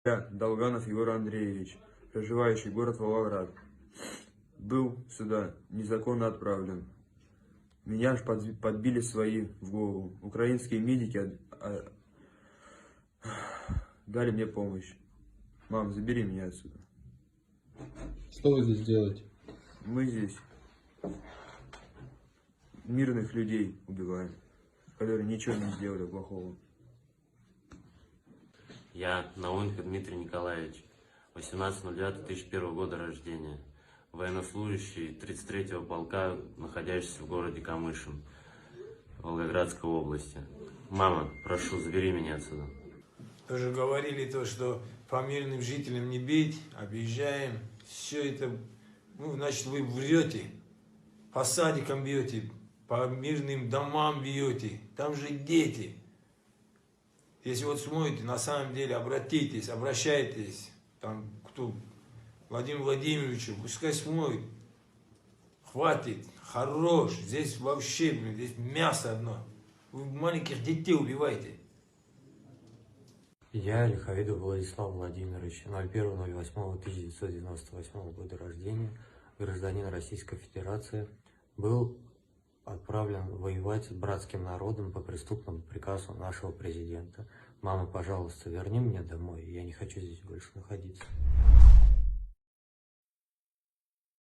Я, Долганов Егор Андреевич, проживающий город Волгоград, был сюда незаконно отправлен. Меня аж подбили свои в голову. Украинские медики дали мне помощь. Мам, забери меня отсюда. Что вы здесь делаете? Мы здесь мирных людей убиваем, которые ничего не сделали плохого. Я Науменко Дмитрий Николаевич, 18.09.2001 года рождения, военнослужащий 33-го полка, находящийся в городе Камышин, Волгоградской области. Мама, прошу, забери меня отсюда. Тоже говорили то, что по мирным жителям не бить, объезжаем. Все это, ну, значит, вы врете, по садикам бьете, по мирным домам бьете, там же дети. Если вот смотрите, на самом деле, обратитесь, обращайтесь, там, кто, Владимиру Владимировичу, пускай смотрит, хватит, хорош, здесь вообще, блин, здесь мясо одно, вы маленьких детей убиваете. Я, Лиховидов Владислав Владимирович, 01.08.1998 года рождения, гражданин Российской Федерации, был отправлен воевать с братским народом по преступному приказу нашего президента. Мама, пожалуйста, верни меня домой, я не хочу здесь больше находиться.